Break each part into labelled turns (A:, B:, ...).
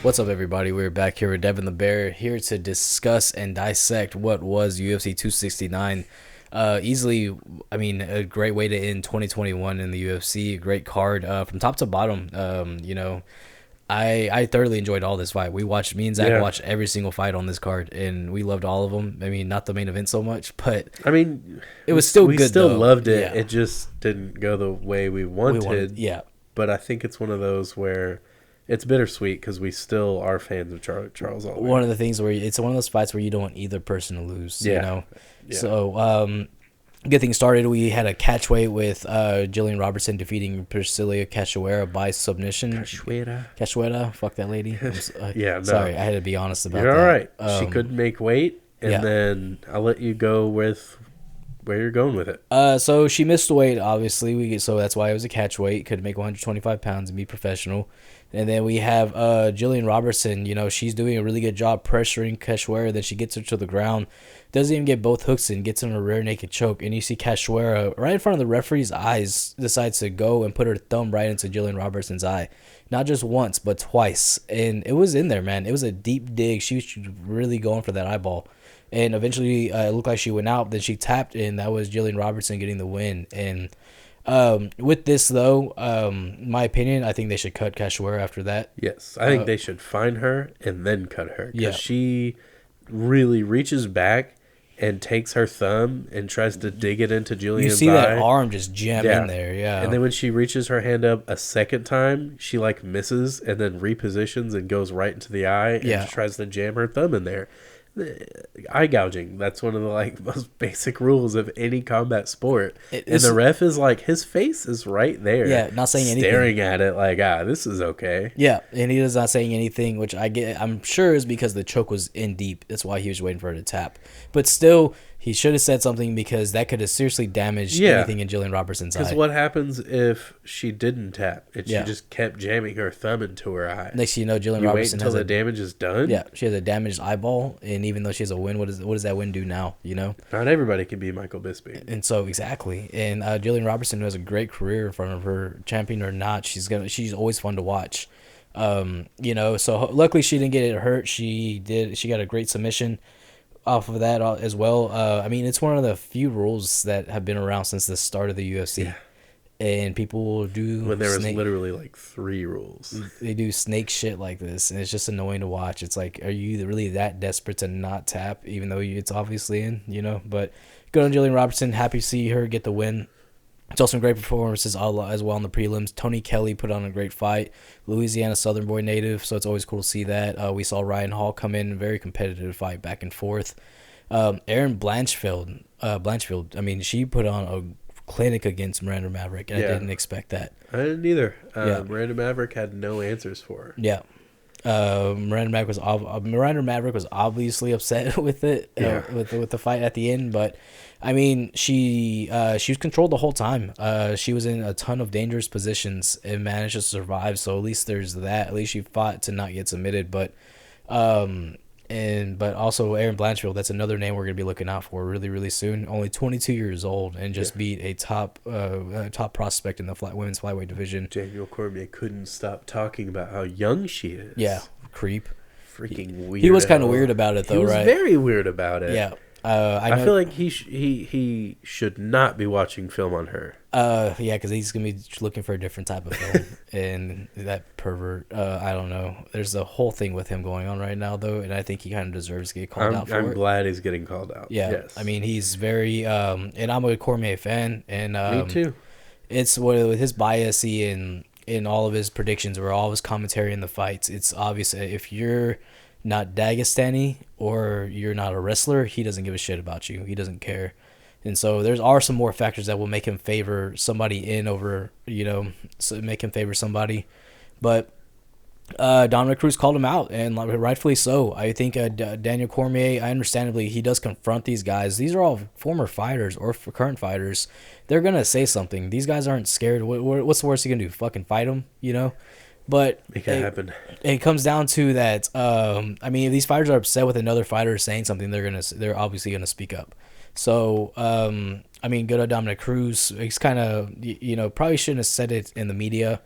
A: What's up, everybody? We're back here with Devin the Bear, here to discuss and dissect what was UFC 269. Easily, a great way to end 2021 in the UFC. A great card from top to bottom. I thoroughly enjoyed all this fight. Me and Zach watched every single fight on this card, and we loved all of them. I mean, not the main event so much, but it was still good.
B: We still
A: though.
B: loved it.
A: Yeah.
B: It just didn't go the way we wanted. But I think it's one of those where it's bittersweet because we still are fans of Charles Oliveira.
A: One of the things where it's one of those fights where you don't want either person to lose.
B: Yeah.
A: You know.
B: Yeah.
A: So get things started. We had a catchweight with Jillian Robertson defeating Priscilla Casuara by submission. Casuara, fuck that lady. Sorry, I had to be honest about that.
B: You're all right. She couldn't make weight, and then I'll let you go with where you're going with it.
A: So she missed weight, obviously. So that's why it was a catchweight. Could make 125 pounds and be professional. And then we have Jillian Robertson. You know, she's doing a really good job pressuring Casuara. Then she gets her to the ground. Doesn't even get both hooks in. Gets in a rear naked choke. And you see Casuara right in front of the referee's eyes decides to go and put her thumb right into Jillian Robertson's eye. Not just once, but twice. And it was in there, man. It was a deep dig. She was really going for that eyeball. And eventually it looked like she went out. Then she tapped, and that was Jillian Robertson getting the win. And with this, though, my opinion, I think they should cut Casuara after that.
B: Yes, I think they should find her and then cut her. Because she really reaches back and takes her thumb and tries to dig it into Julian's eye.
A: You see that arm just jam in there,
B: And then when she reaches her hand up a second time, she misses and then repositions and goes right into the eye and tries to jam her thumb in there. Eye gouging, that's one of the most basic rules of any combat sport. And the ref is his face is right there,
A: not saying anything,
B: staring at it this is okay.
A: And he is not saying anything, which I'm sure is because the choke was in deep. That's why he was waiting for her to tap. But still, he should have said something, because that could have seriously damaged anything in Jillian Robertson's eye.
B: Because what happens if she didn't tap and she just kept jamming her thumb into her eye?
A: Next thing you know, Jillian Robertson
B: wait until the damage is done?
A: Yeah, she has a damaged eyeball, and even though she has a win, what does that win do now, you know?
B: Not everybody can be Michael Bisping.
A: And so, exactly. And Jillian Robertson, who has a great career in front of her, champion or not, she's always fun to watch. So luckily she didn't get it hurt. She got a great submission off of that as well. It's one of the few rules that have been around since the start of the UFC. And people do
B: when there was literally 3 rules.
A: They do snake shit like this, and it's just annoying to watch. It's are you really that desperate to not tap, even though it's obviously in, But good on Jillian Robertson. Happy to see her get the win. It's also great performances as well in the prelims. Tony Kelly put on a great fight. Louisiana Southern boy native, so it's always cool to see that. We saw Ryan Hall come in, very competitive fight back and forth. Erin Blanchfield, she put on a clinic against Miranda Maverick, and I didn't expect that.
B: I didn't either. Miranda Maverick had no answers for her.
A: Yeah. Miranda Maverick was obviously upset with it, with the fight at the end, but she was controlled the whole time. She was in a ton of dangerous positions and managed to survive. So at least there's that. At least she fought to not get submitted. But also Erin Blanchfield, that's another name we're gonna be looking out for really, really soon. Only 22 years old and just beat a top prospect in the women's flyweight division.
B: Daniel Cormier couldn't stop talking about how young she is.
A: Yeah, creep.
B: Freaking weird.
A: He was kind of weird about it, though, right?
B: He was very weird about it.
A: Yeah.
B: I feel like he should not be watching film on her.
A: Because he's gonna be looking for a different type of film, and that pervert. I don't know. There's a whole thing with him going on right now, though, and I think he kind of deserves to get called out for it.
B: I'm glad he's getting called out.
A: Yeah,
B: yes.
A: He's very. And I'm a Cormier fan, and
B: me too.
A: It's with his bias in all of his predictions or all of his commentary in the fights. It's obvious if you're not Dagestani or you're not a wrestler, he doesn't give a shit about you. He doesn't care. And so there are some more factors that will make him favor somebody make him favor somebody. But Dominic Cruz called him out, and rightfully so. I think Daniel Cormier, understandably, he does confront these guys. These are all former fighters or current fighters. They're going to say something. These guys aren't scared. What's the worst he can do? Fucking fight them, But
B: make it happen.
A: It comes down to that. If these fighters are upset with another fighter saying something, they're obviously gonna speak up. So, good on Dominic Cruz. He's kind of, probably shouldn't have said it in the media.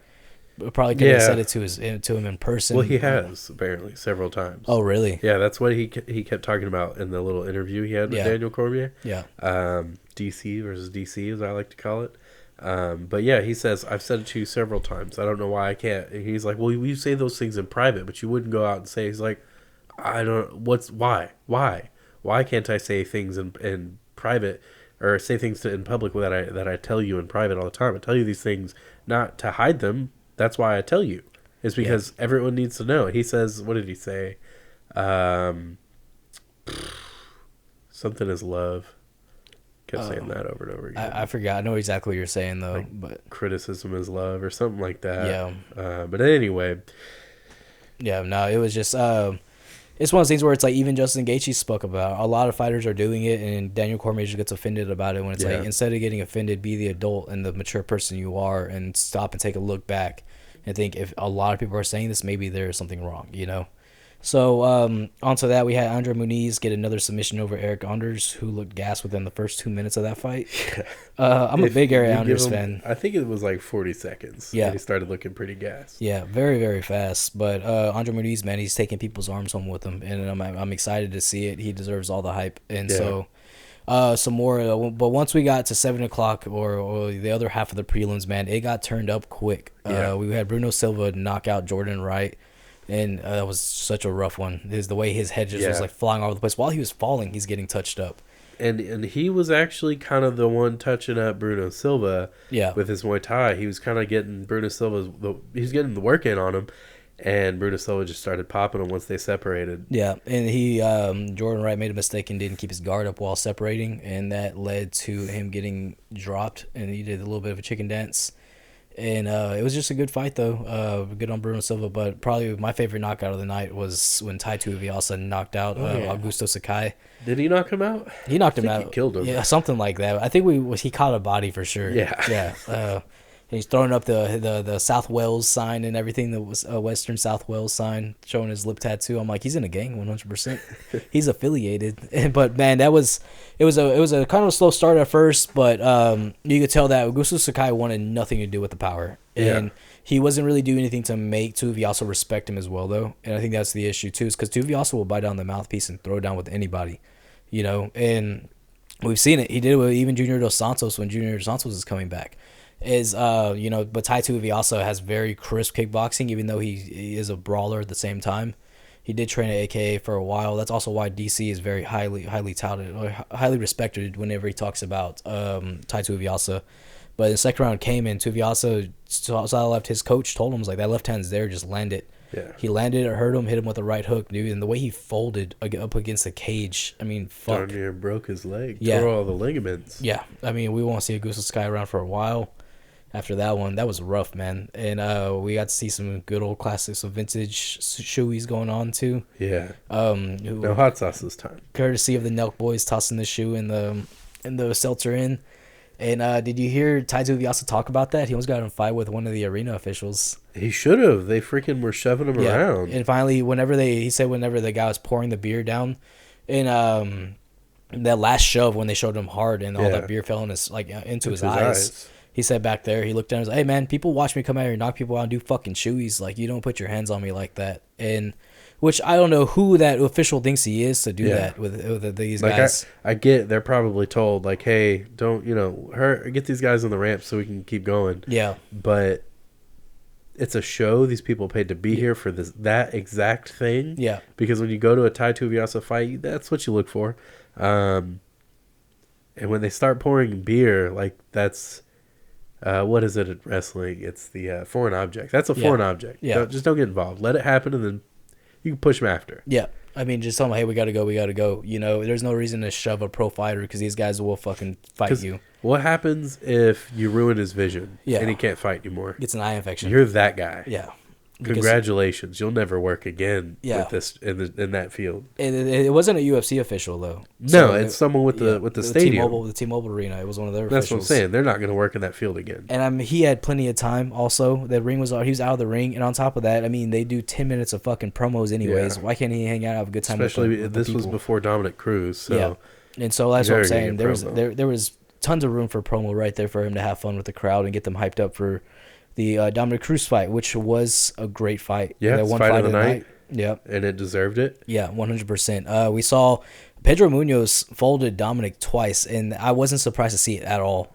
A: probably could have said it to him in person.
B: Well, he has apparently several times.
A: Oh, really?
B: Yeah, that's what he kept talking about in the little interview he had with Daniel Cormier.
A: Yeah.
B: DC versus DC, as I like to call it. But yeah, he says, I've said it to you several times. I don't know why I can't. And he's like, well, you say those things in private, but you wouldn't go out and say. He's like, why can't I say things in private, or say things in public that I tell you in private all the time? I tell you these things not to hide them. That's why I tell you. It's because everyone needs to know. He says, what did he say? Something is love. Kept saying that over and over again.
A: I forgot. I know exactly what you're saying though, but
B: criticism is love or something like that.
A: Yeah.
B: But anyway.
A: Yeah. No, it was just. It's one of those things where it's like even Justin Gaethje spoke about. A lot of fighters are doing it, and Daniel Cormier just gets offended about it when it's like, instead of getting offended, be the adult and the mature person you are, and stop and take a look back and think if a lot of people are saying this, maybe there's something wrong, you know? So onto that, we had Andre Muniz get another submission over Eric Anders, who looked gassed within the first 2 minutes of that fight. I'm a big Eric Anders fan.
B: I think it was like 40 seconds. Yeah, he started looking pretty gassed.
A: Yeah, very, very fast. But Andre Muniz, man, he's taking people's arms home with him, and I'm excited to see it. He deserves all the hype. And so some more. But once we got to 7 o'clock or the other half of the prelims, man, it got turned up quick. We had Bruno Silva knock out Jordan Wright. And that was such a rough one. The way his head just was like flying all over the place. While he was falling, he's getting touched up.
B: And he was actually kind of the one touching up Bruno Silva with his Muay Thai. He was kind of getting Bruno Silva's... He's getting the work in on him. And Bruno Silva just started popping him once they separated.
A: Yeah, and Jordan Wright made a mistake and didn't keep his guard up while separating. And that led to him getting dropped. And he did a little bit of a chicken dance. And it was just a good fight, though. Good on Bruno Silva. But probably my favorite knockout of the night was when Tai Tuivasa knocked out Augusto Sakai.
B: Did he knock him out?
A: He knocked him out.
B: He killed him.
A: Yeah, something like that. I think he caught a body for sure.
B: Yeah.
A: Yeah. He's throwing up the South Wales sign and everything, that was a Western South Wales sign, showing his lip tattoo. I'm like, he's in a gang 100%. He's affiliated. But man, it was a kind of a slow start at first, but you could tell that Augusto Sakai wanted nothing to do with the power. And he wasn't really doing anything to make Tuivasa respect him as well, though. And I think that's the issue too, is because Tuivasa will bite down the mouthpiece and throw down with anybody, you know. And we've seen it. He did it with even Junior Dos Santos when Junior Dos Santos is coming back. But Tai Tuivasa has very crisp kickboxing, even though he is a brawler at the same time. He did train at AKA for a while. That's also why DC is very highly touted, or highly respected whenever he talks about Tai Tuivasa. But the second round came in, Tuivasa saw left. His coach told him, was like, that left hand's there, just land it.
B: Yeah.
A: He landed it, hurt him, hit him with a right hook, dude. And the way he folded up against the cage, I mean, fuck.
B: Darn near broke his leg. Tore all the ligaments.
A: Yeah. I mean, we won't see Augusto Sakai around for a while. After that one, that was rough, man. And we got to see some good old classics of vintage shoeies going on too.
B: Yeah. No hot sauce this time.
A: Courtesy of the Nelk boys tossing the shoe in the seltzer in. And did you hear Tai Tuivasa talk about that? He almost got in a fight with one of the arena officials.
B: He should have. They freaking were shoving him around.
A: And finally, whenever the guy was pouring the beer down, and that last shove when they showed him hard and all that beer fell in into his eyes. He said back there, he looked down and was like, hey, man, people watch me come out here and knock people out and do fucking shoeies. Like, you don't put your hands on me like that. And which I don't know who that official thinks he is to do that with these guys.
B: I get they're probably told, like, hey, don't, get these guys on the ramp so we can keep going. Yeah. But it's a show. These people paid to be here for that exact thing. Yeah. Because when you go to a Tai Tuivasa fight, that's what you look for. And when they start pouring beer, like, that's... what is it at wrestling? It's the foreign object. That's a foreign object. Yeah. Just don't get involved. Let it happen, and then you can push them after.
A: Yeah. I mean, just tell them, hey, we got to go. There's no reason to shove a pro fighter because these guys will fucking fight you.
B: What happens if you ruin his vision and he can't fight anymore?
A: Gets an eye infection.
B: You're that guy.
A: Yeah.
B: Congratulations, you'll never work again with this in that field.
A: It wasn't a UFC official though.
B: No, it's someone with the stadium,
A: the T-Mobile Arena. It was one of their
B: officials.
A: That's
B: what I'm saying. They're not going to work in that field again.
A: And he had plenty of time. Also, the ring was he was out of the ring, and on top of that, I mean, they do 10 minutes of fucking promos anyways. Yeah. Why can't he hang out and have a good time?
B: Especially with this was before Dominic Cruz. So
A: and so that's what I'm saying. There was tons of room for promo right there for him to have fun with the crowd and get them hyped up the Dominic Cruz fight, which was a great fight.
B: Yeah,
A: that
B: one fight of the night.
A: Yep.
B: And it deserved it.
A: Yeah, 100%. We saw Pedro Munoz folded Dominic twice, and I wasn't surprised to see it at all.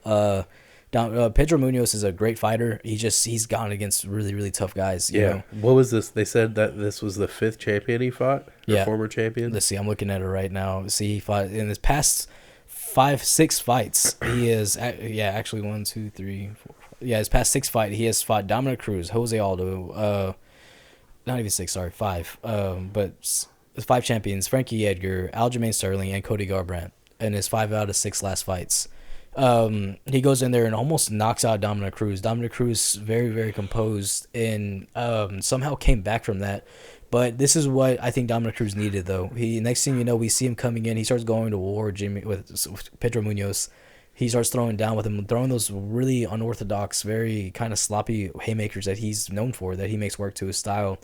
A: Pedro Munoz is a great fighter. He's gone against really, really tough guys. You know?
B: What was this? They said that this was the 5th champion he fought?
A: Yeah.
B: Former champion?
A: Let's see. I'm looking at it right now. See, he fought in his past 6 fights. He is, actually 1, 2, 3, 4. Yeah, his past 6 fights, he has fought Dominic Cruz, Jose Aldo, not even 6, sorry, 5. But 5 champions: Frankie Edgar, Aljamain Sterling, and Cody Garbrandt. In his 5 out of 6 last fights, he goes in there and almost knocks out Dominic Cruz. Dominic Cruz very, very composed, and somehow came back from that. But this is what I think Dominic Cruz needed, though. Next thing you know, we see him coming in. He starts going to war with Pedro Munoz. He starts throwing down with him, throwing those really unorthodox, very kind of sloppy haymakers that he's known for, that he makes work to his style.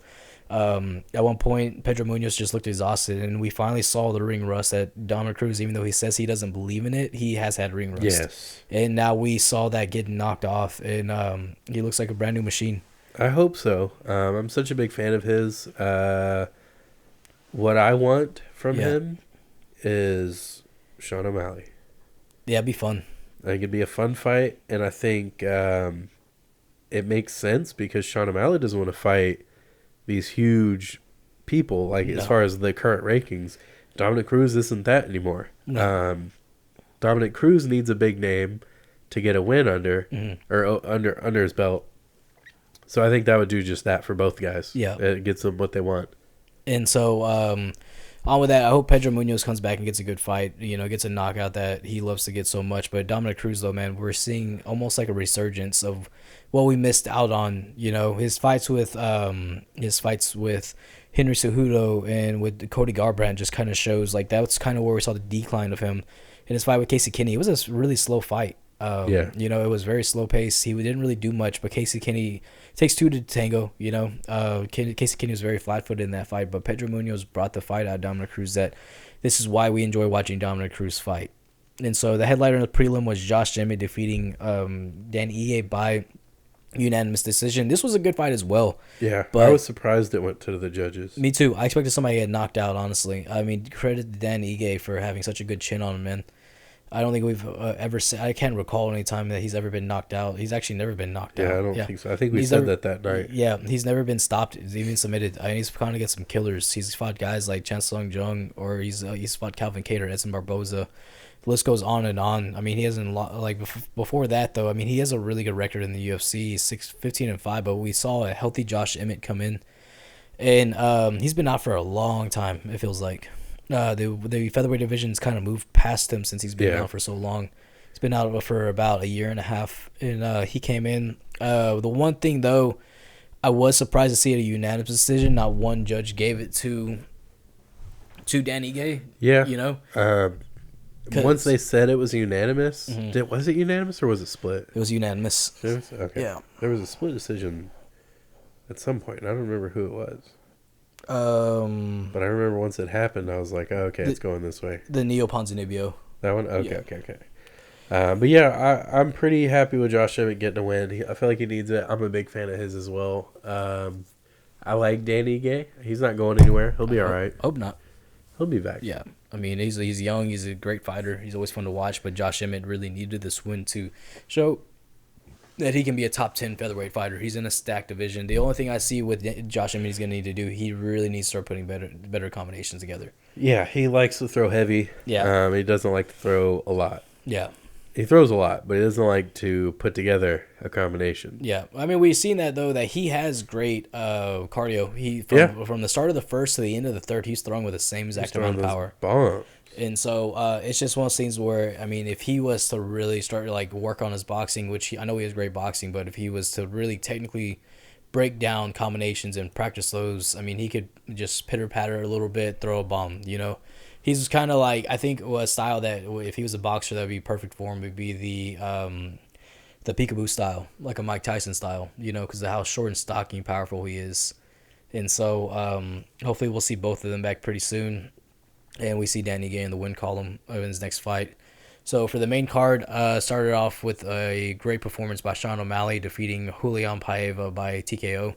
A: At one point, Pedro Munoz just looked exhausted, and we finally saw the ring rust that Dominic Cruz, even though he says he doesn't believe in it, he has had ring rust.
B: Yes.
A: And now we saw that getting knocked off, and he looks like a brand new machine.
B: I hope so. I'm such a big fan of his. What I want from him is Sean O'Malley.
A: Yeah, it'd be fun.
B: I think it'd be a fun fight, and I think it makes sense because Sean O'Malley doesn't want to fight these huge people. As far as the current rankings, Dominic Cruz isn't that anymore. No. Dominic Cruz needs a big name to get a win under his belt. So I think that would do just that for both guys. Yeah, it gets them what they want.
A: And so on with that, I hope Pedro Munoz comes back and gets a good fight, gets a knockout that he loves to get so much. But Dominic Cruz, though, man, we're seeing almost like a resurgence of what we missed out on. His fights with Henry Cejudo and with Cody Garbrandt just kind of shows like that's kind of where we saw the decline of him. In his fight with Casey Kinney, it was a really slow fight. It was very slow paced. He didn't really do much, but Casey Kinney takes 2 to tango. Casey Kinney was very flat footed in that fight, but Pedro Munoz brought the fight out of Dominic Cruz. That this is why we enjoy watching Dominic Cruz fight. And so the headliner in the prelim was Josh Emmett defeating Dan Ige by unanimous decision. This was a good fight as well.
B: Yeah, but I was surprised it went to the judges.
A: Me too. I expected somebody to get knocked out, honestly. I mean, credit to Dan Ige for having such a good chin on him, man. I don't think we've ever seen. I can't recall any time that he's ever been knocked out. He's actually never been knocked out.
B: Yeah, I don't think so. I think we said that night.
A: Yeah, he's never been stopped. He's even submitted. He's kind of get some killers. He's fought guys like Chan Sung Jung, or he's fought Calvin Kattar, Edson Barboza. The list goes on and on. I mean, he hasn't before that though. I mean, he has a really good record in the UFC, 15-5. But we saw a healthy Josh Emmett come in, and he's been out for a long time. It feels like. The featherweight division's kind of moved past him since he's been out for so long. He's been out for about a year and a half, and he came in. The one thing, though, I was surprised to see it a unanimous decision. Not one judge gave it to Dan Ige.
B: Yeah. Once they said it was unanimous, was it unanimous or was it split?
A: It was unanimous.
B: Okay. Yeah. There was a split decision at some point. I don't remember who it was. But I remember once it happened, I was like, oh, okay, it's going this way.
A: The Neo Ponzinibbio.
B: That one? Okay. But yeah, I'm pretty happy with Josh Emmett getting a win. I feel like he needs it. I'm a big fan of his as well. I like Danny Ige. He's not going anywhere. He'll be all right.
A: Hope not.
B: He'll be back.
A: Yeah. I mean, he's young. He's a great fighter. He's always fun to watch. But Josh Emmett really needed this win to show that he can be a top 10 featherweight fighter. He's in a stacked division. The only thing I see with Josh Emmett he's going to need to do, he really needs to start putting better combinations together.
B: Yeah, he likes to throw heavy.
A: Yeah.
B: He doesn't like to throw a lot.
A: Yeah.
B: He throws a lot, but he doesn't like to put together a combination.
A: Yeah. I mean, we've seen that, though, that he has great cardio. From the start of the first to the end of the third, he's throwing with the same exact amount of power.
B: Bombs.
A: And so it's just one of those things where, I mean, if he was to really start to work on his boxing, which I know he has great boxing, but if he was to really technically break down combinations and practice those, I mean, he could just pitter-patter a little bit, throw a bomb, He's kind of I think a style that if he was a boxer that would be perfect for him would be the peekaboo style, like a Mike Tyson style, because of how short and stocky and powerful he is. And so hopefully we'll see both of them back pretty soon. And we see Danny Ige in the win column of his next fight. So for the main card, started off with a great performance by Sean O'Malley defeating Julian Paiva by TKO.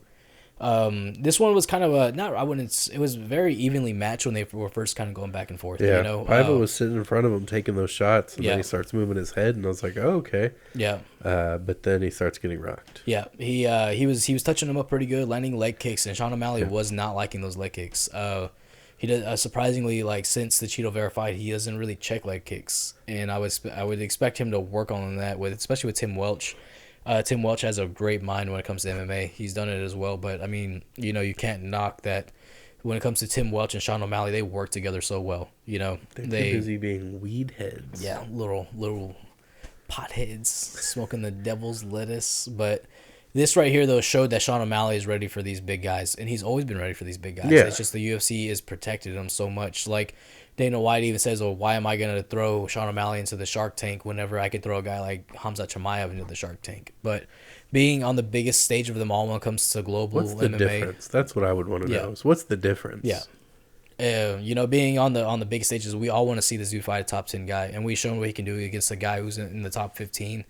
A: This one was kind of a not. I wouldn't. It was very evenly matched when they were first kind of going back and forth.
B: Yeah,
A: you know,
B: Paiva was sitting in front of him taking those shots, and
A: yeah.
B: then he starts moving his head, and I was like, "Oh, okay."
A: Yeah.
B: But then he starts getting rocked.
A: Yeah, he was touching him up pretty good, landing leg kicks, and Sean O'Malley was not liking those leg kicks. He does surprisingly, like, since the Cheeto Vera fight, he doesn't really check leg kicks, and I would expect him to work on that with, especially with Tim Welch. Tim Welch has a great mind when it comes to MMA. He's done it as well, but I mean, you know, you can't knock that. When it comes to Tim Welch and Sean O'Malley, they work together so well. You know,
B: they're too busy being weed heads.
A: Yeah, little potheads smoking the devil's lettuce. But this right here, though, showed that Sean O'Malley is ready for these big guys, and he's always been ready for these big guys.
B: Yeah.
A: It's just the UFC has protected him so much. Like Dana White even says, "Oh, why am I going to throw Sean O'Malley into the Shark Tank whenever I could throw a guy like Hamza Chimaev into the Shark Tank?" But being on the biggest stage of them all when it comes to global
B: what's the
A: MMA,
B: difference? That's what I would want to know. Is what's the difference?
A: Yeah. You know, being on the big stages, we all want to see this dude fight a top 10 guy, and we've shown what he can do against a guy who's in the top 15.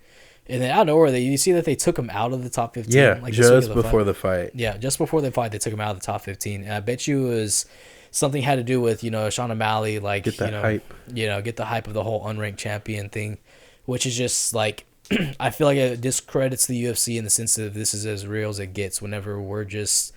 A: And then out of nowhere, you see that they took him out of the top 15.
B: Yeah,
A: like
B: just before the fight.
A: Yeah, just before the fight, they took him out of the top 15. And I bet you it was something had to do with, you know, Sean O'Malley, like,
B: get that hype.
A: You know, get the hype of the whole unranked champion thing, which is just like, I feel like it discredits the UFC in the sense that this is as real as it gets whenever we're just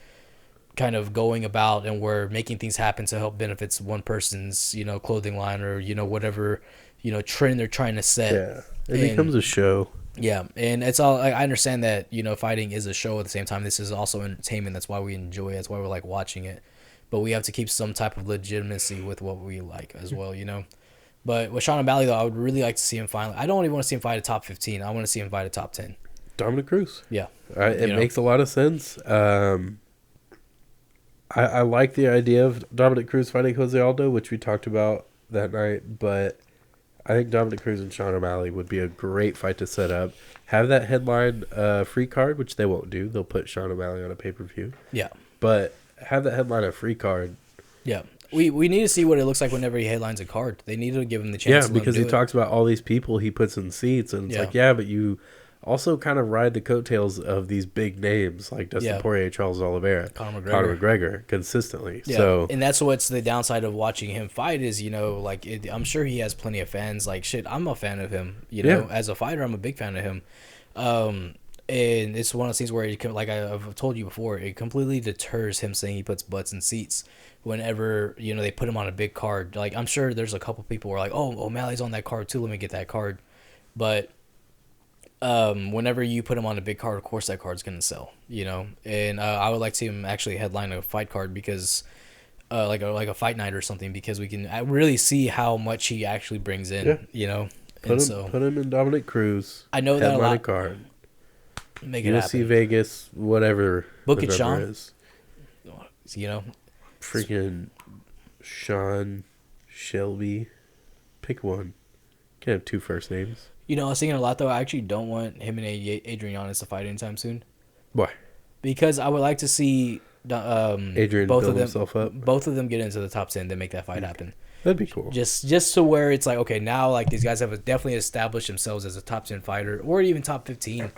A: kind of going about and we're making things happen to help benefits one person's, you know, clothing line or, you know, whatever, you know, trend they're trying to set.
B: Yeah, it becomes a show.
A: Yeah, and it's all. I understand that, you know, fighting is a show at the same time. This is also entertainment. That's why we enjoy it. That's why we like watching it. But we have to keep some type of legitimacy with what we like as well, you know. But with Sean O'Malley, though, I would really like to see him finally. I don't even want to see him fight a top 15. I want to see him fight a top 10.
B: Dominic Cruz.
A: Yeah.
B: It makes a lot of sense. I like the idea of Dominic Cruz fighting Jose Aldo, which we talked about that night, but I think Dominic Cruz and Sean O'Malley would be a great fight to set up. Have that headline free card, which they won't do. They'll put Sean O'Malley on a pay-per-view.
A: Yeah.
B: But have that headline a free card.
A: Yeah. We need to see what it looks like whenever he headlines a card. They need to give him the chance.
B: Yeah, because he talks about all these people he puts in seats, and it's like, but you also kind of ride the coattails of these big names like Dustin Poirier, Charles Oliveira, Conor McGregor consistently. Yeah. So,
A: and that's what's the downside of watching him fight is, you know, like I'm sure he has plenty of fans. Like, shit, I'm a fan of him. You know, as a fighter, I'm a big fan of him. And it's one of those things where, like I've told you before, it completely deters him saying he puts butts in seats whenever, you know, they put him on a big card. Like, I'm sure there's a couple people who are like, oh, O'Malley's on that card too, let me get that card. But whenever you put him on a big card, of course that card's going to sell, you know. And I would like to see him actually headline a fight card because like a fight night or something, because we can really see how much he actually brings in, you know.
B: Put him in Dominic Cruz.
A: I know that a lot.
B: Card.
A: Make it
B: UFC
A: happen.
B: Vegas, whatever.
A: Book it, Sean. Is. You know,
B: freaking Sean Shelby. Pick one. Can't have two first names.
A: You know, I was thinking a lot though. I actually don't want him and Adrian to fight anytime soon.
B: Why?
A: Because I would like to see
B: Adrian
A: both
B: build
A: of them,
B: himself up.
A: Both of them get into the top 10 to make that fight happen.
B: That'd be cool.
A: Just to where it's like, okay, now like these guys have definitely established themselves as a top 10 fighter or even top 15.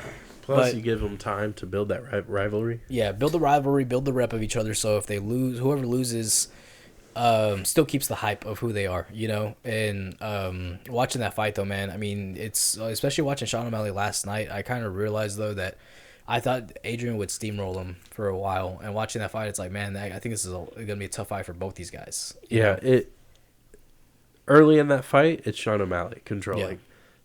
B: Plus, you give them time to build that rivalry.
A: Yeah, build the rivalry, build the rep of each other. So if they lose, whoever loses, still keeps the hype of who they are, you know. And watching that fight, though, man, I mean, it's especially watching Sean O'Malley last night. I kind of realized though that I thought Adrian would steamroll him for a while, and watching that fight, it's like, man, I think this is gonna be a tough fight for both these guys.
B: Yeah, early in that fight, it's Sean O'Malley controlling.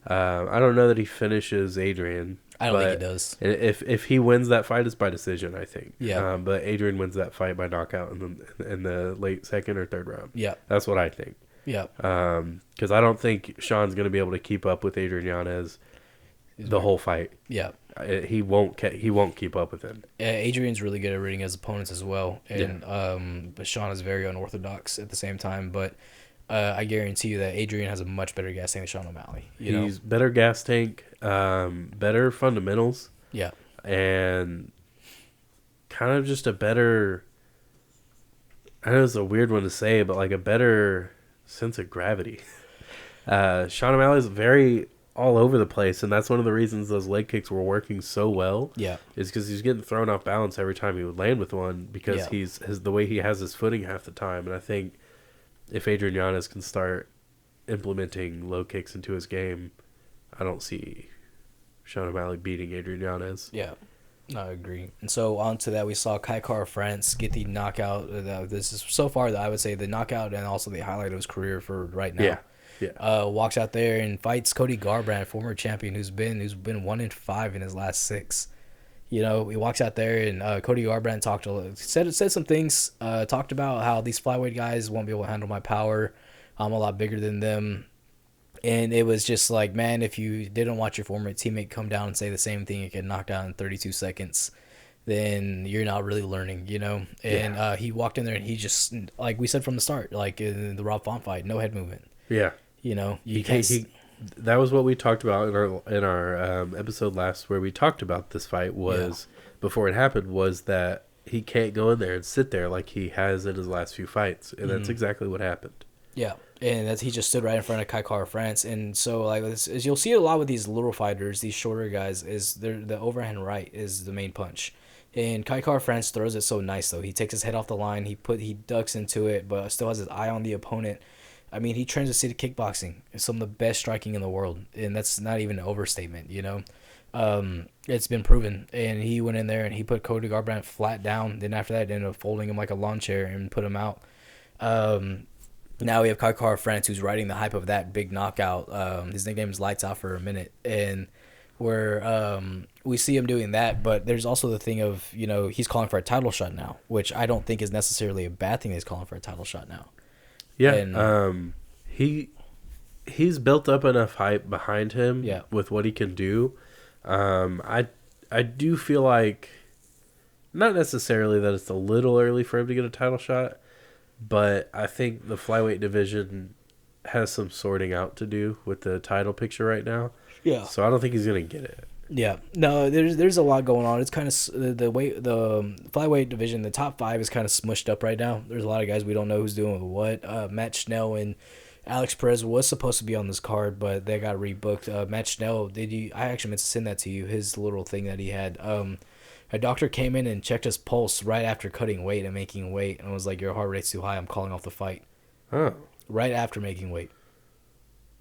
B: Yeah. I don't know that he finishes Adrian.
A: I don't think he does.
B: If he wins that fight, it's by decision, I think.
A: Yeah.
B: But Adrian wins that fight by knockout in the late second or third round.
A: Yeah.
B: That's what I think.
A: Yeah.
B: Because I don't think Sean's going to be able to keep up with Adrian Yanez the whole fight.
A: Yeah.
B: He won't keep up with him.
A: Adrian's really good at reading his opponents as well, and but Sean is very unorthodox at the same time. But I guarantee you that Adrian has a much better gas tank than Sean O'Malley.
B: He's better gas tank, better fundamentals.
A: Yeah.
B: And kind of just a better, I know it's a weird one to say, but like a better sense of gravity. Sean O'Malley's very all over the place, and that's one of the reasons those leg kicks were working so well.
A: Yeah,
B: is because he's getting thrown off balance every time he would land with one because the way he has his footing half the time. And I think if Adrian Yanez can start implementing low kicks into his game, I don't see Sean O'Malley beating Adrian Yanez.
A: Yeah, I agree. And so on to that, we saw Kai France get the knockout. This is so far, I would say, the knockout and also the highlight of his career for right now.
B: Yeah.
A: Walks out there and fights Cody Garbrandt, former champion, who's been 1-5 in his last 6. You know, he walks out there and Cody Garbrandt said some things. Talked about how these flyweight guys won't be able to handle my power. I'm a lot bigger than them. And it was just like, man, if you didn't watch your former teammate come down and say the same thing and get knocked out in 32 seconds, then you're not really learning, you know? And he walked in there and he just, like we said from the start, like in the Rob Font fight, no head movement.
B: Yeah.
A: You know,
B: that was what we talked about in our episode last, where we talked about this fight before it happened, was that he can't go in there and sit there like he has in his last few fights, and that's exactly what happened.
A: Yeah, and he just stood right in front of Kai France, and so like as you'll see a lot with these little fighters, these shorter guys, is the overhand right is the main punch. And Kai France throws it so nice though. He takes his head off the line, he ducks into it, but still has his eye on the opponent. I mean, he transited to kickboxing. It's some of the best striking in the world, and that's not even an overstatement, you know? It's been proven, and he went in there and he put Cody Garbrandt flat down. Then after that, ended up folding him like a lawn chair and put him out. Now we have Kai France, who's riding the hype of that big knockout. His nickname is Lights Out for a minute, and we see him doing that, but there's also the thing of, you know, he's calling for a title shot now, which I don't think is necessarily a bad thing. He's calling for a title shot now.
B: Yeah, and, he's built up enough hype behind him with what he can do. I do feel like, not necessarily that it's a little early for him to get a title shot, but I think the flyweight division has some sorting out to do with the title picture right now. Yeah. So I don't think he's going to get it.
A: Yeah, no, there's a lot going on. It's kind of the flyweight division. The top 5 is kind of smushed up right now. There's a lot of guys we don't know who's doing what. Matt Schnell and Alex Perez was supposed to be on this card, but they got rebooked. Matt Schnell, I actually meant to send that to you. His little thing that he had. A doctor came in and checked his pulse right after cutting weight and making weight, and was like, "Your heart rate's too high. I'm calling off the fight."
B: Oh.
A: Right after making weight.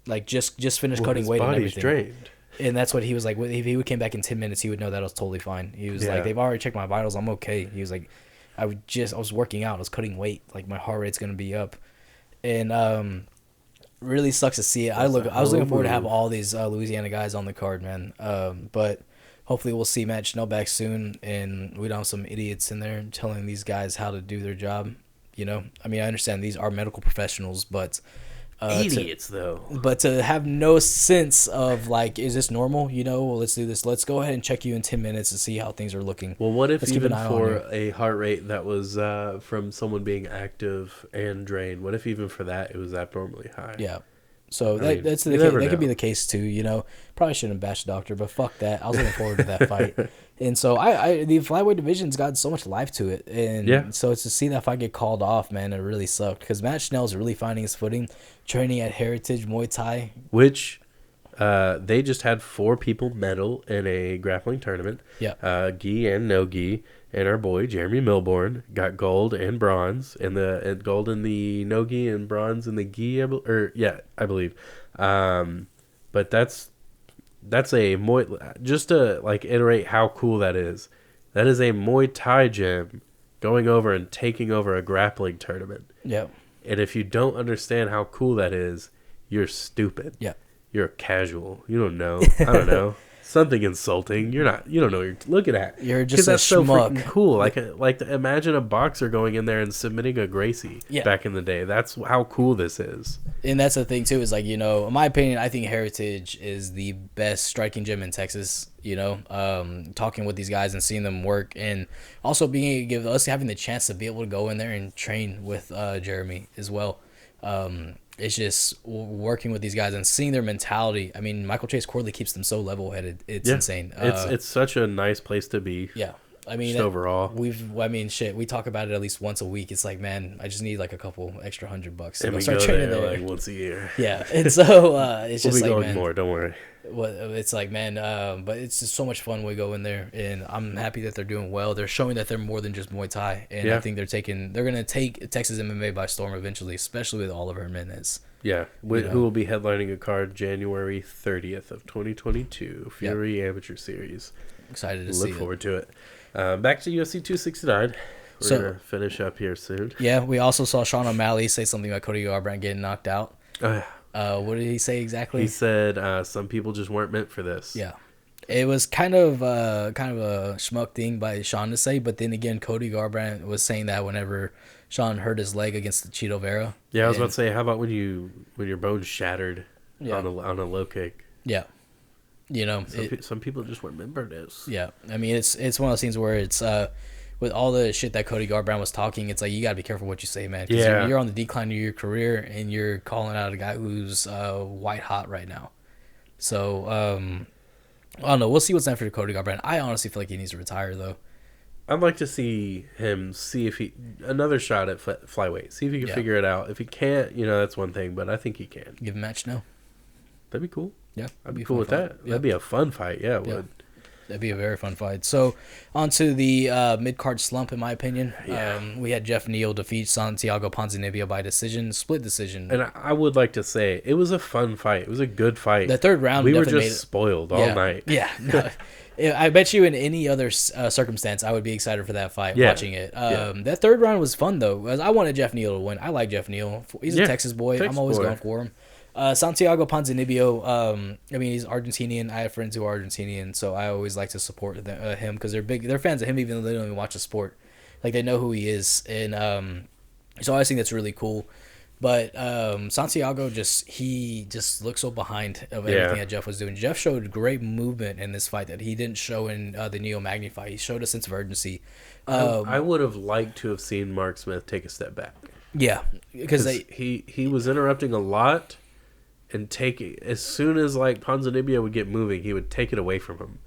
A: Like just finished cutting weight and everything.
B: Drained.
A: And that's what he was like. If he came back in 10 minutes, he would know that I was totally fine. He was like, they've already checked my vitals. I'm okay. He was like, I was working out. I was cutting weight. Like, my heart rate's going to be up. And really sucks to see it. I was looking forward to have all these Louisiana guys on the card, man. But hopefully we'll see Matt Schnell back soon, and we don't have some idiots in there telling these guys how to do their job. You know? I mean, I understand these are medical professionals, but...
B: idiots though,
A: but to have no sense of like, is this normal? You know, well, let's do this. Let's go ahead and check you in 10 minutes and see how things are looking.
B: Well, what if even for a heart rate that was from someone being active and drained, what if even for that it was abnormally high?
A: Yeah. So that's the case. That could be the case too, you know. Probably shouldn't bash the doctor, but fuck that. I was looking forward to that fight. And so the flyweight division's got so much life to it. And so it's to see that fight get called off, man, it really sucked. Because Matt Schnell's really finding his footing, training at Heritage Muay Thai.
B: Which they just had 4 people medal in a grappling tournament.
A: Yeah.
B: Gi and no gi. And our boy Jeremy Milbourne got gold and bronze, and gold in the no-gi and bronze in the gi, I believe. But that's a Muay, just to like iterate how cool that is. That is a Muay Thai gym going over and taking over a grappling tournament.
A: Yeah.
B: And if you don't understand how cool that is, you're stupid.
A: Yeah.
B: You're casual. You don't know. I don't know. Something insulting. You don't know what you're looking at.
A: You're just a
B: that's
A: schmuck.
B: So freaking cool. Like imagine a boxer going in there and submitting a Gracie back in the day. That's how cool this is.
A: And that's the thing too, is like, you know, in my opinion, I think Heritage is the best striking gym in Texas, you know, talking with these guys and seeing them work, and also being able to give us having the chance to be able to go in there and train with Jeremy as well. It's just working with these guys and seeing their mentality. I mean, Michael Chase Corley keeps them so level-headed. It's insane.
B: It's such a nice place to be.
A: Yeah. I mean,
B: just overall.
A: Shit, we talk about it at least once a week. It's like, man, I just need like a couple extra $100 to
B: And
A: go
B: we
A: start
B: go
A: training
B: there like once a year.
A: Yeah, and so it's
B: We'll
A: just
B: be
A: like,
B: going
A: man,
B: more, don't worry.
A: it's like, man, but it's just so much fun when we go in there, and I'm happy that they're doing well. They're showing that they're more than just Muay Thai, and I think they're gonna take Texas MMA by storm eventually, especially with Oliveira Muniz.
B: Yeah, who will be headlining a card January 30th of 2022, Fury Amateur Series.
A: Excited to see it.
B: Look forward to it. Back to UFC 269. We're going to finish up here soon.
A: Yeah, we also saw Sean O'Malley say something about Cody Garbrandt getting knocked out. What did he say exactly?
B: He said some people just weren't meant for this.
A: Yeah. It was kind of a schmuck thing by Sean to say, but then again, Cody Garbrandt was saying that whenever Sean hurt his leg against the Cheeto Vera.
B: Yeah, I was about to say, how about when your bones shattered on a low kick?
A: Yeah. You know,
B: some people just weren't meant for this.
A: Yeah. I mean, it's one of those things where it's with all the shit that Cody Garbrandt was talking, it's like you got to be careful what you say, man. Because you're on the decline of your career, and you're calling out a guy who's white hot right now. So, I don't know. We'll see what's next for Cody Garbrandt. I honestly feel like he needs to retire, though.
B: I'd like to see him another shot at flyweight. See if he can figure it out. If he can't, that's one thing, but I think he can.
A: Give him a match now.
B: That'd be cool.
A: Yeah.
B: I'd be cool with that. Yep. That'd be a fun fight. Yeah, it would.
A: That'd be a very fun fight. So, on to the mid-card slump, in my opinion. Yeah. We had Jeff Neal defeat Santiago Ponzinibbio by split decision.
B: And I would like to say, it was a fun fight. It was a good fight.
A: The third round,
B: we were just spoiled all night.
A: Yeah. No, I bet you in any other circumstance, I would be excited for that fight, watching it. That third round was fun, though, because I wanted Jeff Neal to win. I like Jeff Neal. He's a Texas boy. I'm always going for him. Santiago Ponzinibbio, he's Argentinian. I have friends who are Argentinian, so I always like to support him because they're fans of him, even though they don't even watch the sport. Like, they know who he is, and so I think that's really cool. But Santiago he just looks so behind of everything that Jeff was doing. Jeff showed great movement in this fight that he didn't show in the Neo Magny fight. He showed a sense of urgency.
B: I would have liked to have seen Mark Smith take a step back.
A: Yeah, because
B: he was interrupting a lot. And as soon as Ponzinibbio would get moving, he would take it away from him.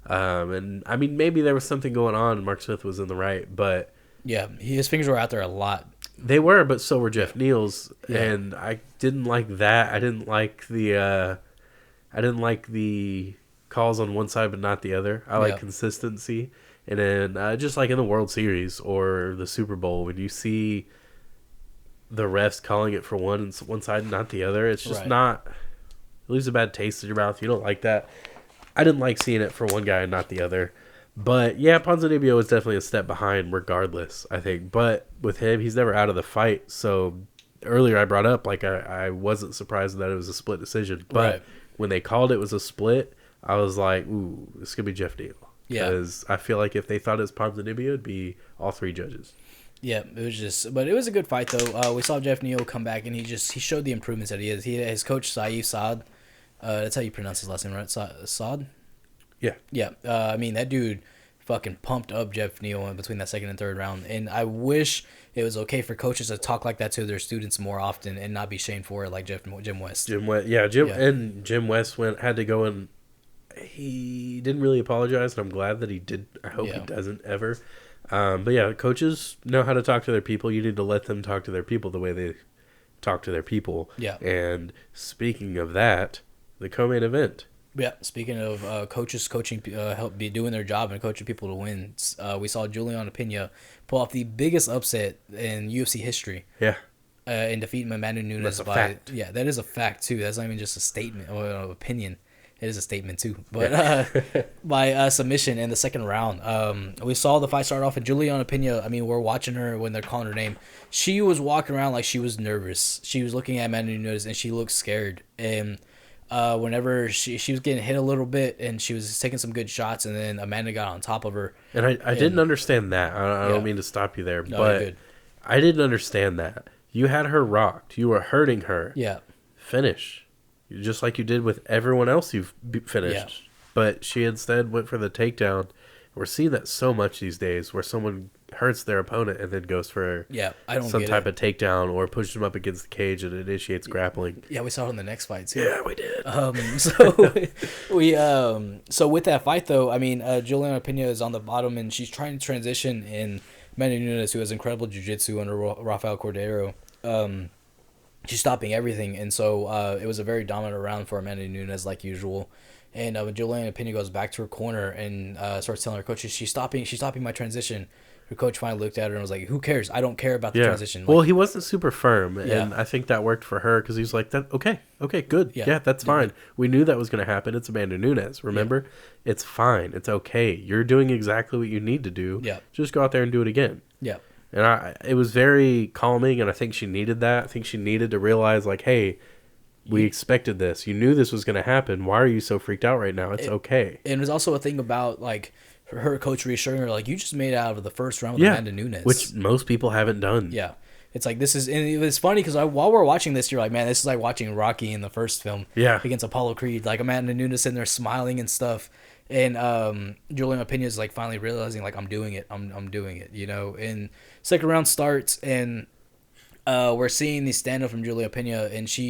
B: And I mean, maybe there was something going on. Mark Smith was in the right, but
A: his fingers were out there a lot.
B: They were, but so were Jeff Neal's, and I didn't like that. I didn't like the calls on one side but not the other. I like consistency, and then just like in the World Series or the Super Bowl, when you see the refs calling it for one side and not the other, it's just not. It leaves a bad taste in your mouth. You don't like that. I didn't like seeing it for one guy and not the other. But yeah, Ponzinibbio is definitely a step behind regardless, I think. But with him, he's never out of the fight. So earlier I brought up, I wasn't surprised that it was a split decision. But when they called it was a split, I was like, ooh, this could be Jeff Neal. Yeah. Because I feel like if they thought it was Ponzinibbio, it'd be all three judges.
A: Yeah, but it was a good fight though. We saw Jeff Neal come back and he showed the improvements that he is. His coach Saif Saad, that's how you pronounce his last name, right? Saad. Yeah. Yeah. That dude fucking pumped up Jeff Neal in between that second and third round, and I wish it was okay for coaches to talk like that to their students more often and not be shamed for it, like Jim West.
B: And Jim West had to go and he didn't really apologize, and I'm glad that he did. I hope he doesn't ever. But yeah, coaches know how to talk to their people. You need to let them talk to their people the way they talk to their people. Yeah. And speaking of that, the co-main event.
A: Yeah. Speaking of coaches coaching, help be doing their job and coaching people to win. We saw Julianna Peña pull off the biggest upset in UFC history. Yeah. And defeat Manu Nunes.
B: That's a fact.
A: Yeah, that is a fact too. That's not even just a statement or an opinion. It is a statement too, but by submission in the second round. We saw the fight start off, and Julianna Peña, we're watching her when they're calling her name. She was walking around like she was nervous. She was looking at Manu Nunes, and she looked scared. And whenever she was getting hit a little bit, and she was taking some good shots, and then Amanda got on top of her.
B: And I didn't understand that. I don't mean to stop you there, but I didn't understand that. You had her rocked. You were hurting her. Yeah. Finish. Just like you did with everyone else you've finished. Yeah. But she instead went for the takedown. We're seeing that so much these days where someone hurts their opponent and then goes for some type of takedown or pushes him up against the cage and initiates grappling.
A: Yeah, we saw it in the next fight too.
B: Yeah, we did.
A: So with that fight though, I mean, Julianna Peña is on the bottom and she's trying to transition in Amanda Nunes, who has incredible jiu-jitsu under Rafael Cordero. She's stopping everything, and so it was a very dominant round for Amanda Nunes, like usual. And when Julianna Peña goes back to her corner and starts telling her coach, she's stopping my transition. Her coach finally looked at her and was like, "Who cares? I don't care about the transition."
B: Well, he wasn't super firm, and I think that worked for her because he was like, "That okay, good, yeah, that's fine. We knew that was going to happen. It's Amanda Nunes. Remember, it's fine. It's okay. You're doing exactly what you need to do.
A: Yeah,
B: just go out there and do it again."
A: Yeah.
B: And it was very calming, and I think she needed that. I think she needed to realize, like, hey, we expected this. You knew this was going to happen. Why are you so freaked out right now? It's okay.
A: And there's also a thing about, like, her coach reassuring her, like, you just made it out of the first round with Amanda Nunes.
B: Which most people haven't done.
A: Yeah. It's like, this is, and it's funny because while we're watching this, you're like, man, this is like watching Rocky in the first film.
B: Yeah.
A: Against Apollo Creed. Like, Amanda Nunes sitting there smiling and stuff. And Julianna Peña is like finally realizing, like, I'm doing it. I'm doing it, you know. And second round starts, and we're seeing the stand-up from Julianna Peña, and she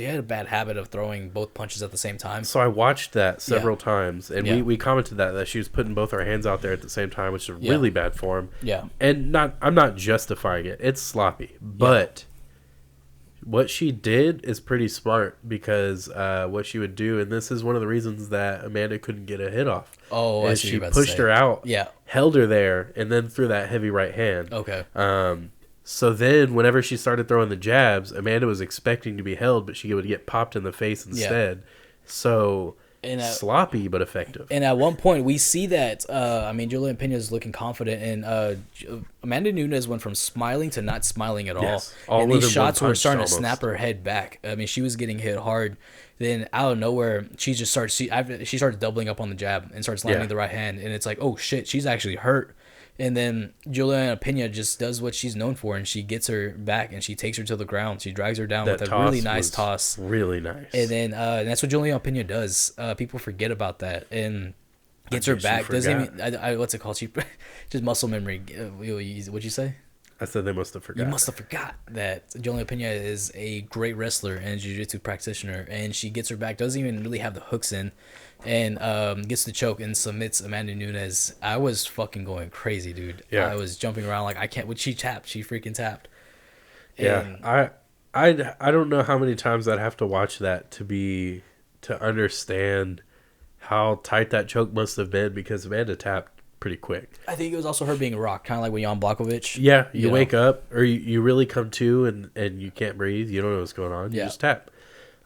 A: had a bad habit of throwing both punches at the same time.
B: So I watched that several times, and we commented that she was putting both her hands out there at the same time, which is really bad form.
A: Yeah.
B: And I'm not justifying it. It's sloppy. But what she did is pretty smart because what she would do, and this is one of the reasons that Amanda couldn't get a hit off.
A: Oh, I see
B: she pushed her out, held her there, and then threw that heavy right hand.
A: Okay.
B: So then whenever she started throwing the jabs, Amanda was expecting to be held, but she would get popped in the face instead. So sloppy but effective.
A: And at one point we see that Julianna Peña is looking confident, and Amanda Nunes went from smiling to not smiling at all. And these shots were starting to snap her head back. I mean, she was getting hit hard. Then out of nowhere, she just starts. She starts doubling up on the jab and starts landing the right hand, and it's like, oh shit, she's actually hurt. And then Julianna Peña just does what she's known for, and she gets her back, and she takes her to the ground. She drags her down with a really nice toss.
B: Really nice.
A: And then that's what Julianna Peña does. People forget about that, and gets her back. Doesn't even, what's it called? She just muscle memory. What'd you say?
B: I said they must have forgot.
A: You must have forgot that Julianna Peña is a great wrestler and jiu-jitsu practitioner, and she gets her back. Doesn't even really have the hooks in. And gets the choke and submits Amanda Nunes. I was fucking going crazy, dude. Yeah. I was jumping around like I can't. When she tapped, she freaking tapped.
B: And I don't know how many times I'd have to watch that to understand how tight that choke must have been, because Amanda tapped pretty quick.
A: I think it was also her being rocked, kind of like when Jan Blachowicz.
B: Yeah, you wake up or you really come to and you can't breathe. You don't know what's going on. You just tap.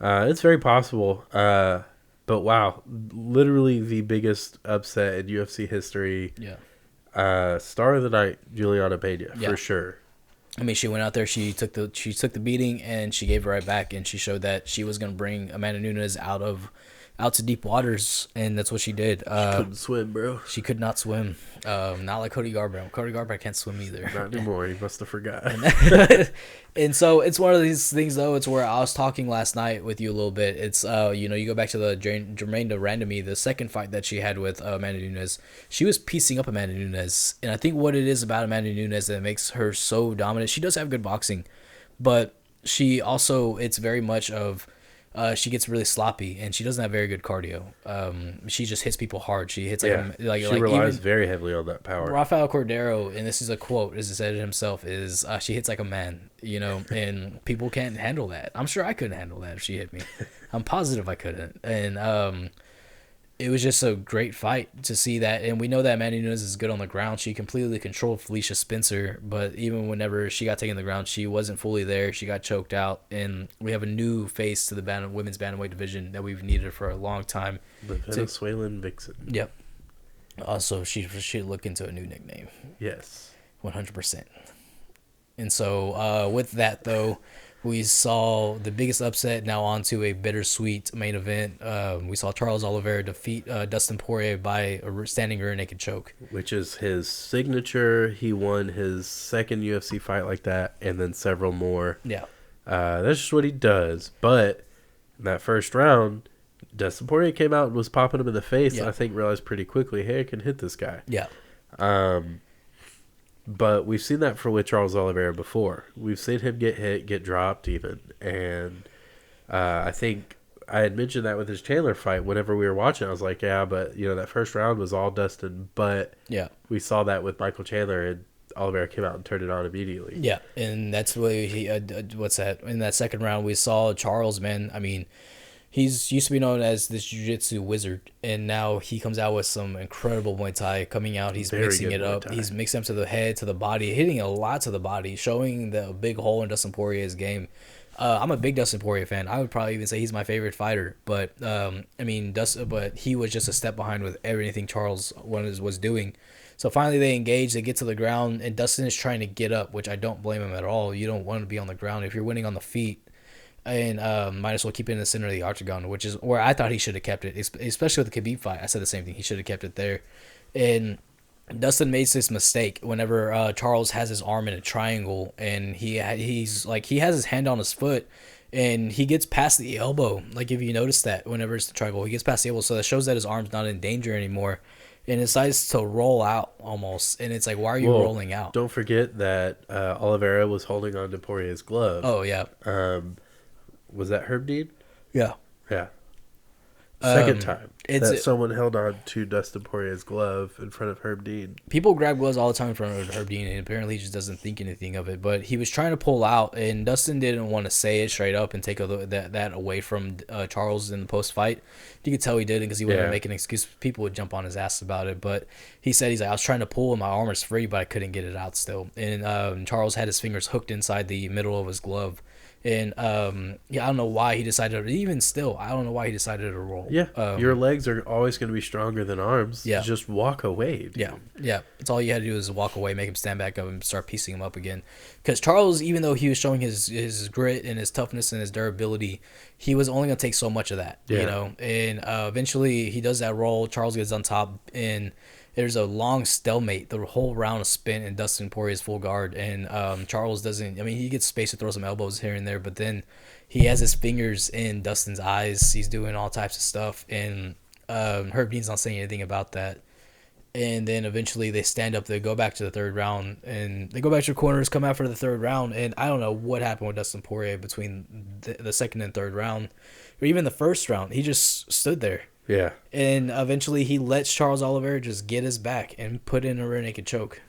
B: It's very possible. But wow, literally the biggest upset in UFC history. Yeah. Star of the night, Julianna Peña, for sure.
A: I mean, she went out there, she took the beating, and she gave it right back, and she showed that she was going to bring Amanda Nunes out to deep waters, and that's what she did.
B: She couldn't swim, bro.
A: She could not swim. Not like Cody Garbrandt. Cody Garbrandt can't swim either.
B: Not anymore. He must have forgot.
A: And so it's one of these things, though. It's where I was talking last night with you a little bit. It's you go back to the Germaine de Randamie, the second fight that she had with Amanda Nunes. She was piecing up Amanda Nunes, and I think what it is about Amanda Nunes that makes her so dominant. She does have good boxing, but she also, it's very much of. She gets really sloppy, and she doesn't have very good cardio. She just hits people hard. She hits she
B: relies very heavily on that power.
A: Rafael Cordero, and this is a quote, as he said it himself, is she hits like a man, and people can't handle that. I'm sure I couldn't handle that if she hit me. I'm positive I couldn't. And it was just a great fight to see that. And we know that Amanda Nunes is good on the ground. She completely controlled Felicia Spencer, but even whenever she got taken to the ground, she wasn't fully there. She got choked out, and we have a new face to the women's bantamweight division that we've needed for a long time.
B: The Venezuelan Vixen.
A: Yep. Also, she should look into a new nickname.
B: Yes.
A: 100%. And so with that, though, we saw the biggest upset, now on to a bittersweet main event. We saw Charles Oliveira defeat Dustin Poirier by a standing rear naked choke.
B: Which is his signature. He won his second UFC fight like that, and then several more.
A: Yeah.
B: That's just what he does. But in that first round, Dustin Poirier came out and was popping him in the face, and I think realized pretty quickly, hey, I can hit this guy.
A: Yeah.
B: But we've seen that with Charles Oliveira before. We've seen him get hit, get dropped even. And I think I had mentioned that with his Chandler fight whenever we were watching. I was like, yeah, but, that first round was all Dustin. But we saw that with Michael Chandler, and Oliveira came out and turned it on immediately.
A: Yeah, and that's what he, what's that? In that second round, we saw Charles, man. I mean, he's used to be known as this jiu-jitsu wizard, and now he comes out with some incredible Muay Thai coming out. He's mixing it up. He's mixing up to the head, to the body, hitting a lot to the body, showing the big hole in Dustin Poirier's game. I'm a big Dustin Poirier fan. I would probably even say he's my favorite fighter. But but he was just a step behind with everything Charles was doing. So finally they engage, they get to the ground, and Dustin is trying to get up, which I don't blame him at all. You don't want to be on the ground if you're winning on the feet. And might as well keep it in the center of the octagon, which is where I thought he should have kept it, especially with the Khabib fight. I said the same thing. He should have kept it there. And Dustin makes this mistake whenever Charles has his arm in a triangle, and he has his hand on his foot, and he gets past the elbow. Like, if you notice that whenever it's the triangle, he gets past the elbow, so that shows that his arm's not in danger anymore. And decides to roll out almost. And it's like, why are you rolling out?
B: Don't forget that Oliveira was holding on to Poirier's glove.
A: Oh, yeah.
B: Was that Herb Dean?
A: Yeah.
B: Yeah. Second time that someone held on to Dustin Poirier's glove in front of Herb Dean.
A: People grab gloves all the time in front of Herb Dean, and apparently he just doesn't think anything of it. But he was trying to pull out, and Dustin didn't want to say it straight up and take that away from Charles in the post-fight. You could tell he didn't, because he wouldn't make an excuse. People would jump on his ass about it. But he said, I was trying to pull, and my arm was free, but I couldn't get it out still. And Charles had his fingers hooked inside the middle of his glove. And I don't know why he decided. Even still, I don't know why he decided to roll.
B: Yeah, your legs are always going to be stronger than arms. Yeah, just walk away. Dude.
A: Yeah. That's all you had to do is walk away, make him stand back up, and start piecing him up again. Because Charles, even though he was showing his grit and his toughness and his durability, he was only going to take so much of that. And eventually he does that roll. Charles gets on top, and there's a long stalemate, the whole round of spin, and Dustin Poirier's full guard. And Charles doesn't, he gets space to throw some elbows here and there, but then he has his fingers in Dustin's eyes. He's doing all types of stuff, and Herb Dean's not saying anything about that. And then eventually they stand up, they go back to the third round, and they go back to the corners, come out for the third round. And I don't know what happened with Dustin Poirier between the second and third round, or even the first round. He just stood there.
B: Yeah.
A: And eventually he lets Charles Oliveira just get his back and put in a rear naked choke.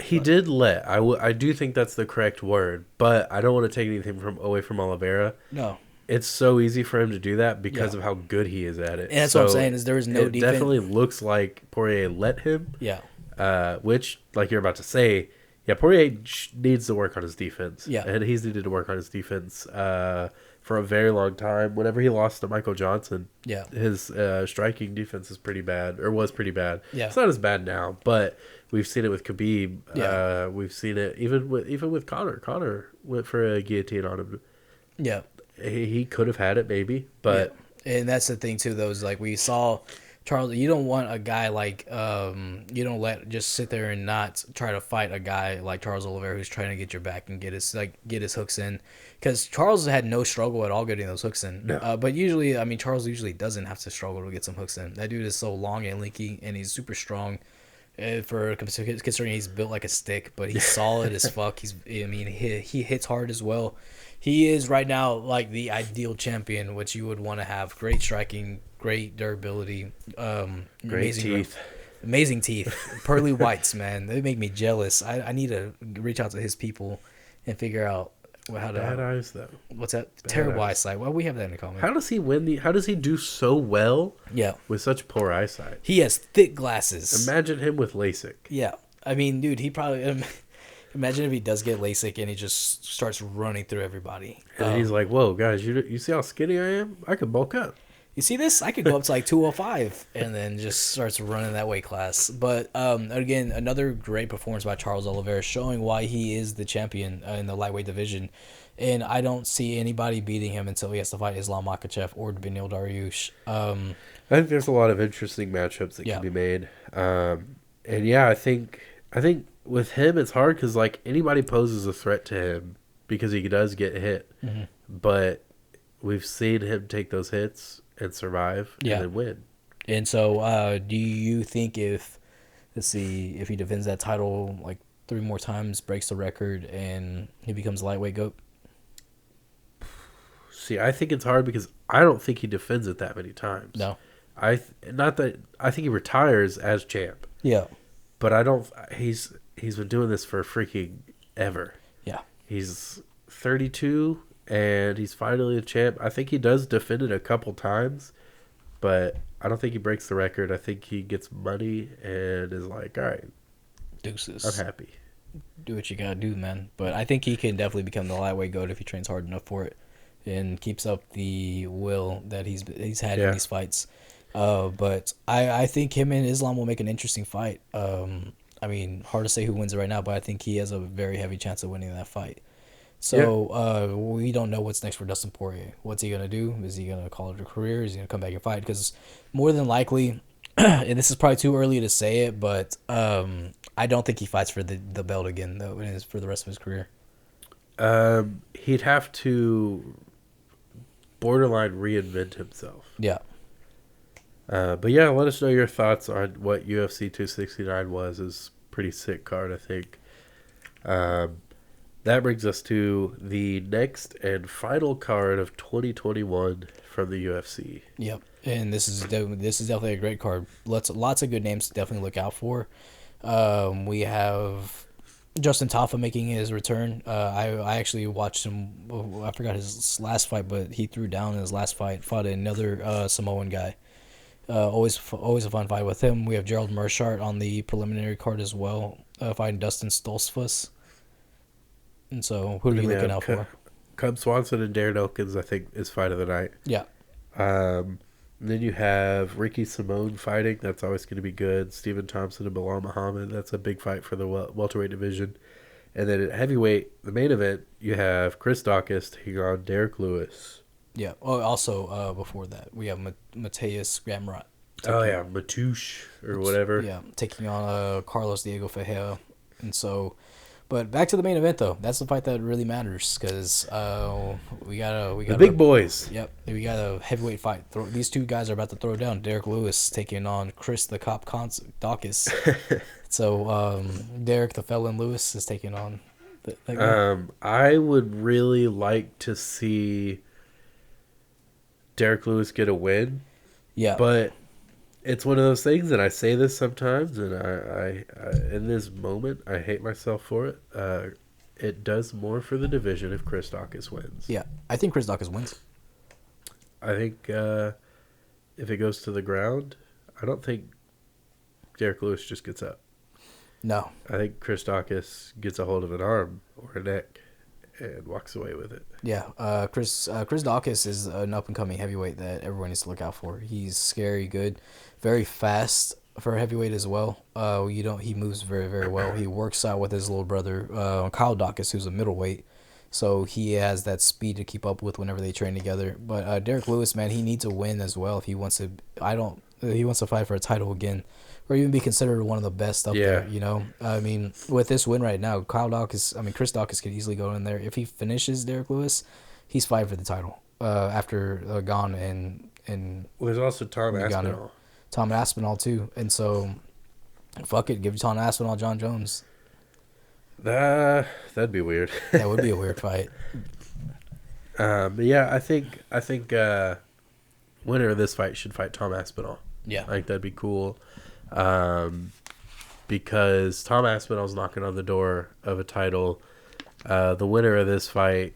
B: He did let. I do think that's the correct word, but I don't want to take anything away from Oliveira.
A: No.
B: It's so easy for him to do that because of how good he is at it.
A: And that's what I'm saying, is there is no defense.
B: It definitely looks like Poirier let him.
A: Yeah.
B: Which, like you're about to say, Poirier needs to work on his defense.
A: Yeah.
B: And he's needed to work on his defense for a very long time. Whenever he lost to Michael Johnson, his striking defense is pretty bad, or was pretty bad.
A: Yeah.
B: It's not as bad now, but we've seen it with Khabib. Yeah. We've seen it even with Conor. Conor went for a guillotine on him.
A: Yeah.
B: He could have had it maybe, but
A: and that's the thing too. Though, is like we saw Charles. You don't want a guy like you don't just sit there and not try to fight a guy like Charles Oliveira, who's trying to get your back and get his hooks in, because Charles had no struggle at all getting those hooks in.
B: No.
A: But usually, Charles usually doesn't have to struggle to get some hooks in. That dude is so long and lanky, and he's super strong. Considering he's built like a stick, but he's solid as fuck. He hits hard as well. He is right now like the ideal champion, which you would want to have. Great striking, great durability, amazing teeth, pearly whites, man. They make me jealous. I need to reach out to his people and figure out how to.
B: Bad eyes though.
A: What's that? Terrible eyesight. Well, we have that in common.
B: How does he win how does he do so well?
A: Yeah.
B: With such poor eyesight.
A: He has thick glasses.
B: Imagine him with LASIK.
A: Yeah, dude, he probably. Imagine if he does get LASIK and he just starts running through everybody.
B: And he's like, whoa, guys, you see how skinny I am? I could bulk up.
A: You see this? I could go up to like 205 and then just starts running that weight class. But again, another great performance by Charles Oliveira, showing why he is the champion in the lightweight division. And I don't see anybody beating him until he has to fight Islam Makhachev or Beneil Dariush.
B: I think there's a lot of interesting matchups that can be made. I think with him, it's hard because like anybody poses a threat to him because he does get hit. Mm-hmm. But we've seen him take those hits and survive and then win.
A: And so do you think if he defends that title, like 3 more times, breaks the record, and he becomes lightweight GOAT?
B: See, I think it's hard because I don't think he defends it that many times.
A: No.
B: Not that I think he retires as champ.
A: Yeah.
B: But I don't. He's been doing this for freaking ever.
A: Yeah.
B: He's 32 and he's finally a champ. I think he does defend it a couple times, but I don't think he breaks the record. I think he gets money and is like, all right,
A: deuces.
B: I'm happy.
A: Do what you gotta do, man. But I think he can definitely become the lightweight GOAT if he trains hard enough for it and keeps up the will that he's had in these fights. But I think him and Islam will make an interesting fight. I mean, hard to say who wins it right now, but I think he has a very heavy chance of winning that fight. So we don't know what's next for Dustin Poirier. What's he gonna do? Is he gonna call it a career? Is he gonna come back and fight? Because more than likely, and this is probably too early to say it, but I don't think he fights for the belt again though, for the rest of his career.
B: He'd have to borderline reinvent himself.
A: Yeah.
B: But yeah, let us know your thoughts on what UFC 269 was. It's a pretty sick card, I think. That brings us to the next and final card of 2021 from the UFC.
A: Yep, and this is definitely a great card. Lots of good names to definitely look out for. We have Justin Tafa making his return. I actually watched him. I forgot his last fight, but he threw down in his last fight. Fought another Samoan guy. Always a fun fight with him. We have Gerald Meerschaert on the preliminary card as well, fighting Dustin Stoltzfus. And so, who are you looking out for?
B: Cub Swanson and Darren Elkins, I think, is fight of the night.
A: Yeah.
B: Then you have Ricky Simone fighting. That's always going to be good. Stephen Thompson and Bilal Muhammad. That's a big fight for the welterweight division. And then at heavyweight, the main event, you have Chris Daukaus taking on Derek Lewis.
A: Yeah. Oh, also, before that, we have Mateus Gamrot.
B: Matouche or whatever.
A: Yeah, taking on Carlos Diego Ferreira. And so, but back to the main event, though. That's the fight that really matters because we got
B: the big boys.
A: Yep. We got a heavyweight fight. These two guys are about to throw down. Derek Lewis taking on Chris the Cop Daukaus. So, Derek the Felon Lewis is taking on that guy.
B: I would really like to see Derek Lewis get a win.
A: Yeah.
B: But it's one of those things, and I say this sometimes, and I in this moment, I hate myself for it. It does more for the division if Chris Daukaus wins.
A: Yeah, I think Chris Daukaus wins.
B: I think if it goes to the ground, I don't think Derek Lewis just gets up.
A: No.
B: I think Chris Daukaus gets a hold of an arm or a neck and walks away with it.
A: Yeah, Chris Daukaus is an up-and-coming heavyweight that everyone needs to look out for. He's scary good, very fast for a heavyweight as well. He moves very, very well. He works out with his little brother, Kyle Daukaus, who's a middleweight. So he has that speed to keep up with whenever they train together. But Derek Lewis, man, he needs a win as well if he wants to. He wants to fight for a title again, or even be considered one of the best up there. You know, I mean, with this win right now, Chris Daukaus could easily go in there. If he finishes Derek Lewis, he's fighting for the title. After Gane and
B: well, there's also Tom Aspinall.
A: Tom Aspinall too, and so fuck it, give Tom Aspinall John Jones.
B: That'd be weird.
A: That would be a weird fight.
B: Yeah, I think winner of this fight should fight Tom Aspinall.
A: Yeah,
B: I think that'd be cool. Because Tom Aspinall's knocking on the door of a title. The winner of this fight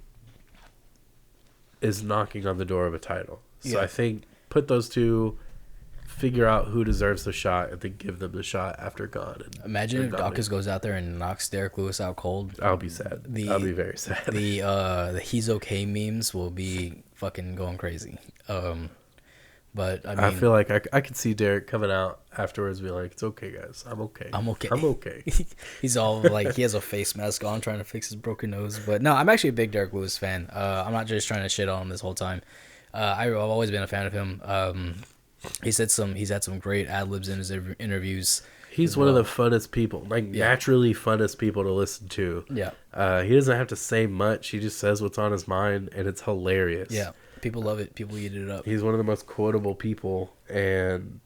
B: is knocking on the door of a title. So I think put those two, figure out who deserves the shot, and then give them the shot after Gane.
A: Imagine if Daukaus goes out there and knocks Derek Lewis out cold.
B: I'll be sad. I'll be very sad.
A: The he's okay memes will be fucking going crazy. But I mean,
B: I feel like I could see Derek coming out afterwards and be like, "It's okay, guys. I'm okay. I'm okay."
A: He's all like, he has a face mask on, trying to fix his broken nose. But no, I'm actually a big Derek Lewis fan. I'm not just trying to shit on him this whole time. I've always been a fan of him. He's had some great ad libs in his interviews.
B: He's one of the funnest people, naturally funnest people to listen to.
A: Yeah.
B: He doesn't have to say much. He just says what's on his mind, and it's hilarious.
A: Yeah. People love it. People eat it up.
B: He's one of the most quotable people, and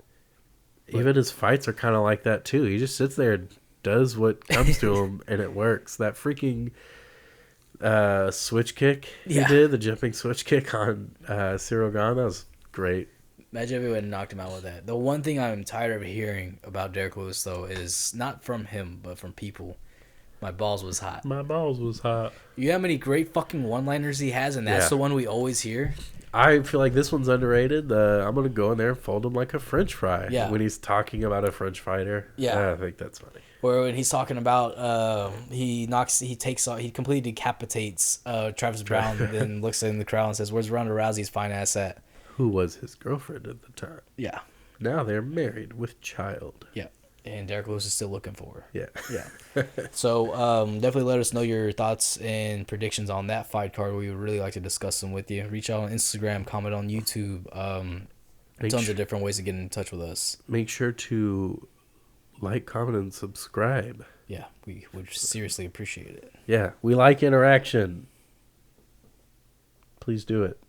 B: even his fights are kind of like that too. He just sits there and does what comes to him, and it works. That freaking switch kick he did, the jumping switch kick on Cyril Gane, that was great.
A: Imagine if we would have knocked him out with that. The one thing I'm tired of hearing about Derek Lewis, though, is not from him, but from people. My balls was hot.
B: My balls was hot.
A: You know how many great fucking one-liners he has, and that's the one we always hear?
B: I feel like this one's underrated. I'm going to go in there and fold him like a French fry.
A: Yeah.
B: When he's talking about a French fighter.
A: Yeah.
B: I think that's funny.
A: Or when he's talking about he completely decapitates Travis Brown, then looks in the crowd and says, "Where's Ronda Rousey's fine ass at?"
B: Who was his girlfriend at the time.
A: Yeah.
B: Now they're married with child.
A: Yeah. And Derek Lewis is still looking for her.
B: Yeah.
A: Yeah. So definitely let us know your thoughts and predictions on that fight card. We would really like to discuss them with you. Reach out on Instagram, comment on YouTube. Tons of different ways to get in touch with us.
B: Make sure to like, comment, and subscribe.
A: Yeah, we would seriously appreciate it.
B: Yeah, we like interaction. Please do it.